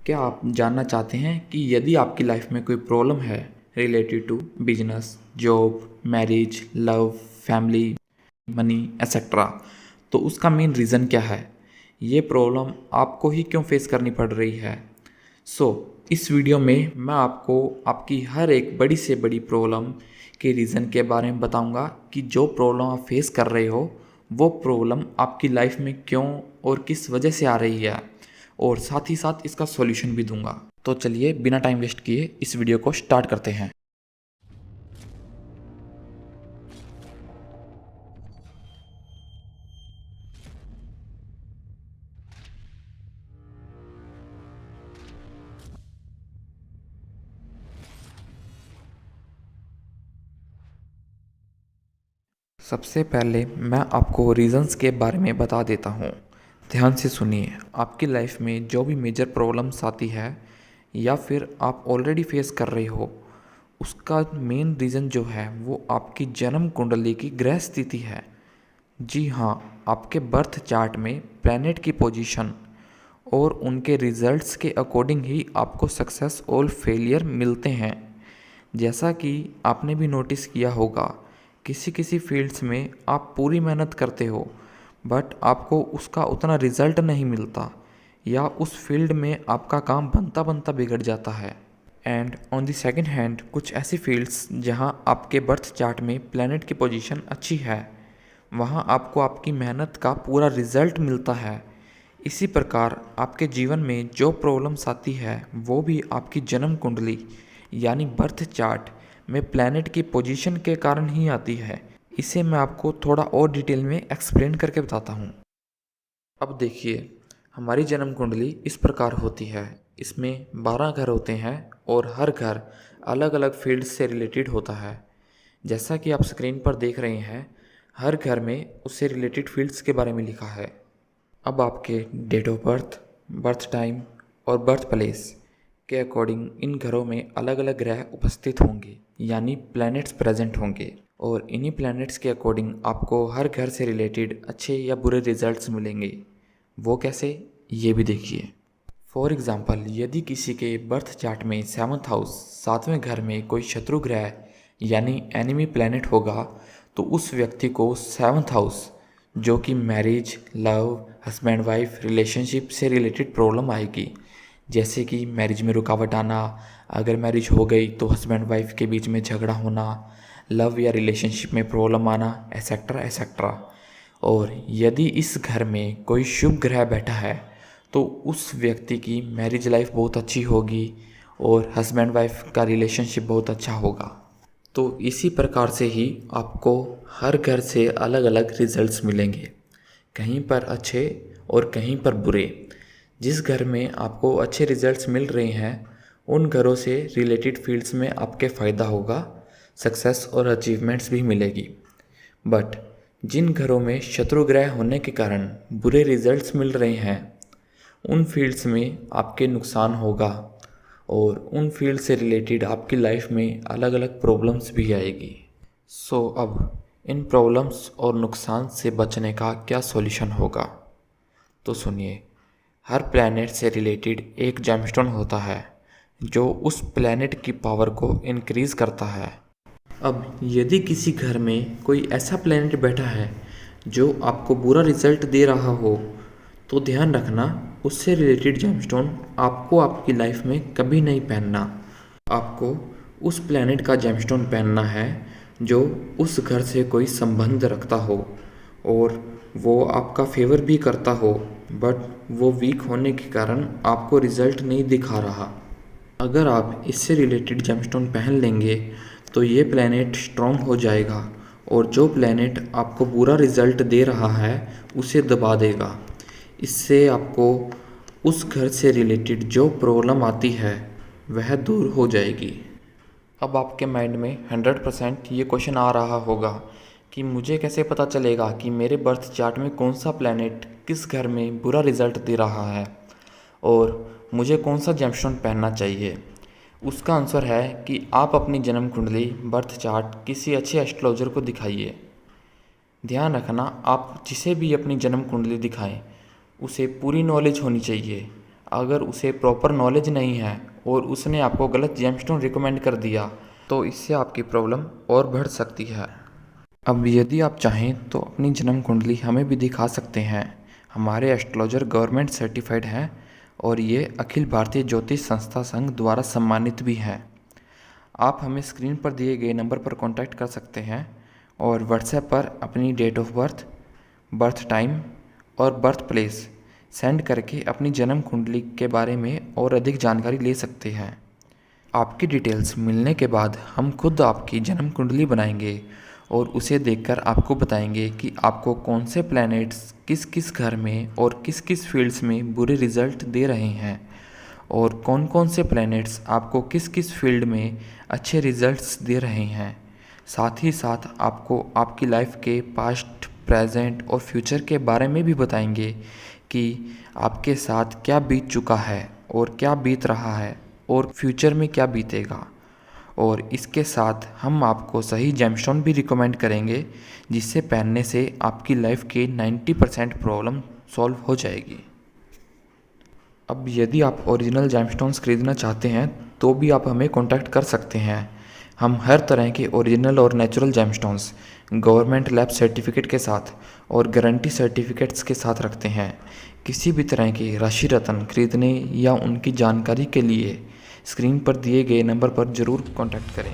क्या आप जानना चाहते हैं कि यदि आपकी लाइफ में कोई प्रॉब्लम है related to business, job, marriage, love, family, money etcetera, तो उसका मेन रीज़न क्या है? ये प्रॉब्लम आपको ही क्यों फेस करनी पड़ रही है? इस वीडियो में मैं आपको आपकी हर एक बड़ी से बड़ी प्रॉब्लम के रीज़न के बारे में बताऊंगा कि जो प्रॉब्लम आप फेस कर रहे हो वो प्रॉब्लम आपकी लाइफ में क्यों और किस वजह से आ रही है, और साथ ही साथ इसका सॉल्यूशन भी दूंगा। तो चलिए बिना टाइम वेस्ट किए इस वीडियो को स्टार्ट करते हैं। सबसे पहले मैं आपको रीज़न्स के बारे में बता देता हूँ। ध्यान से सुनिए। आपकी लाइफ में जो भी मेजर प्रॉब्लम्स आती है या फिर आप ऑलरेडी फेस कर रहे हो, उसका मेन रीज़न जो है वो आपकी जन्म कुंडली की ग्रह स्थिति है। जी हाँ, आपके बर्थ चार्ट में प्लैनेट की पोजीशन और उनके रिजल्ट्स के अकॉर्डिंग ही आपको सक्सेस और फेलियर मिलते हैं। जैसा कि आपने भी नोटिस किया होगा, किसी किसी फील्ड्स में आप पूरी मेहनत करते हो बट आपको उसका उतना रिजल्ट नहीं मिलता, या उस फील्ड में आपका काम बनता बनता बिगड़ जाता है। And on the second hand, कुछ ऐसी फील्ड्स जहां आपके बर्थ चार्ट में प्लैनेट की पोजीशन अच्छी है, वहां आपको आपकी मेहनत का पूरा रिजल्ट मिलता है। इसी प्रकार आपके जीवन में जो प्रॉब्लम्स आती है वो भी आपकी जन्म कुंडली यानी बर्थ चार्ट में प्लैनेट की पोजीशन के कारण ही आती है। इसे मैं आपको थोड़ा और डिटेल में एक्सप्लेन करके बताता हूँ। अब देखिए, हमारी जन्म कुंडली इस प्रकार होती है। इसमें 12 घर होते हैं और हर घर अलग अलग फील्ड से रिलेटेड होता है। जैसा कि आप स्क्रीन पर देख रहे हैं, हर घर में उससे रिलेटेड फील्ड्स के बारे में लिखा है। अब आपके date of birth, birth time और बर्थ प्लेस के अकॉर्डिंग इन घरों में अलग अलग ग्रह उपस्थित होंगे, यानी प्लैनेट्स प्रेजेंट होंगे, और इन्हीं प्लैनेट्स के अकॉर्डिंग आपको हर घर से रिलेटेड अच्छे या बुरे रिजल्ट्स मिलेंगे। वो कैसे, ये भी देखिए। फॉर एग्ज़ाम्पल, यदि किसी के बर्थ चार्ट में 7th हाउस 7वें घर में कोई शत्रु ग्रह यानी एनिमी प्लैनेट होगा, तो उस व्यक्ति को 7th हाउस जो कि marriage, love, husband wife relationship से रिलेटेड प्रॉब्लम आएगी। जैसे कि मैरिज में रुकावट आना, अगर मैरिज हो गई तो हस्बैंड वाइफ के बीच में झगड़ा होना, लव या रिलेशनशिप में प्रॉब्लम आना, एसेट्रा एसेट्रा। और यदि इस घर में कोई शुभ ग्रह बैठा है तो उस व्यक्ति की मैरिज लाइफ बहुत अच्छी होगी और हस्बैंड वाइफ का रिलेशनशिप बहुत अच्छा होगा। तो इसी प्रकार से ही आपको हर घर से अलग अलग रिजल्ट्स मिलेंगे, कहीं पर अच्छे और कहीं पर बुरे। जिस घर में आपको अच्छे रिजल्ट्स मिल रहे हैं उन घरों से रिलेटेड फील्ड्स में आपके फ़ायदा होगा, सक्सेस और अचीवमेंट्स भी मिलेगी। बट जिन घरों में शत्रु ग्रह होने के कारण बुरे रिजल्ट्स मिल रहे हैं उन फील्ड्स में आपके नुकसान होगा, और उन फील्ड से रिलेटेड आपकी लाइफ में अलग अलग प्रॉब्लम्स भी आएगी। अब इन प्रॉब्लम्स और नुकसान से बचने का क्या सॉल्यूशन होगा, तो सुनिए। हर प्लैनेट से रिलेटेड एक जेमस्टोन होता है जो उस प्लैनेट की पावर को इंक्रीज़ करता है। अब यदि किसी घर में कोई ऐसा प्लैनेट बैठा है जो आपको बुरा रिजल्ट दे रहा हो, तो ध्यान रखना उससे रिलेटेड जेमस्टोन आपको आपकी लाइफ में कभी नहीं पहनना। आपको उस प्लैनेट का जेमस्टोन पहनना है जो उस घर से कोई संबंध रखता हो और वो आपका फेवर भी करता हो, बट वो वीक होने के कारण आपको रिजल्ट नहीं दिखा रहा। अगर आप इससे रिलेटेड जेमस्टोन पहन लेंगे तो ये प्लैनेट स्ट्रॉन्ग हो जाएगा और जो प्लैनेट आपको बुरा रिजल्ट दे रहा है उसे दबा देगा। इससे आपको उस घर से रिलेटेड जो प्रॉब्लम आती है वह दूर हो जाएगी। अब आपके माइंड में 100% ये क्वेश्चन आ रहा होगा कि मुझे कैसे पता चलेगा कि मेरे बर्थ चार्ट में कौन सा प्लैनेट किस घर में बुरा रिजल्ट दे रहा है और मुझे कौन सा जेमस्टोन पहनना चाहिए। उसका आंसर है कि आप अपनी जन्म कुंडली बर्थ चार्ट किसी अच्छे एस्ट्रोलॉजर को दिखाइए। ध्यान रखना, आप जिसे भी अपनी जन्म कुंडली दिखाएं उसे पूरी नॉलेज होनी चाहिए। अगर उसे प्रॉपर नॉलेज नहीं है और उसने आपको गलत जेमस्टोन रिकमेंड कर दिया तो इससे आपकी प्रॉब्लम और बढ़ सकती है। अब यदि आप चाहें तो अपनी जन्म कुंडली हमें भी दिखा सकते हैं। हमारे एस्ट्रोलॉजर गवर्नमेंट सर्टिफाइड हैं और ये अखिल भारतीय ज्योतिष संस्था संघ द्वारा सम्मानित भी हैं। आप हमें स्क्रीन पर दिए गए नंबर पर कांटेक्ट कर सकते हैं और व्हाट्सएप पर अपनी date of birth, birth time और बर्थ प्लेस सेंड करके अपनी जन्म कुंडली के बारे में और अधिक जानकारी ले सकते हैं। आपकी डिटेल्स मिलने के बाद हम खुद आपकी जन्म कुंडली बनाएंगे और उसे देखकर आपको बताएंगे कि आपको कौन से प्लैनेट्स किस किस घर में और किस किस फील्ड्स में बुरे रिजल्ट दे रहे हैं और कौन कौन से प्लैनेट्स आपको किस किस फील्ड में अच्छे रिजल्ट्स दे रहे हैं। साथ ही साथ आपको आपकी लाइफ के पास्ट, प्रेजेंट और फ्यूचर के बारे में भी बताएंगे कि आपके साथ क्या बीत चुका है और क्या बीत रहा है और फ्यूचर में क्या बीतेगा। और इसके साथ हम आपको सही जेमस्टोन भी रिकमेंड करेंगे जिससे पहनने से आपकी लाइफ की 90% प्रॉब्लम सॉल्व हो जाएगी। अब यदि आप ओरिजिनल जेमस्टोन्स खरीदना चाहते हैं तो भी आप हमें कांटेक्ट कर सकते हैं। हम हर तरह के ओरिजिनल और natural gemstones government lab certificate के साथ और गारंटी सर्टिफिकेट्स के साथ रखते हैं। किसी भी तरह के राशि रत्न खरीदने या उनकी जानकारी के लिए स्क्रीन पर दिए गए नंबर पर ज़रूर कांटेक्ट करें।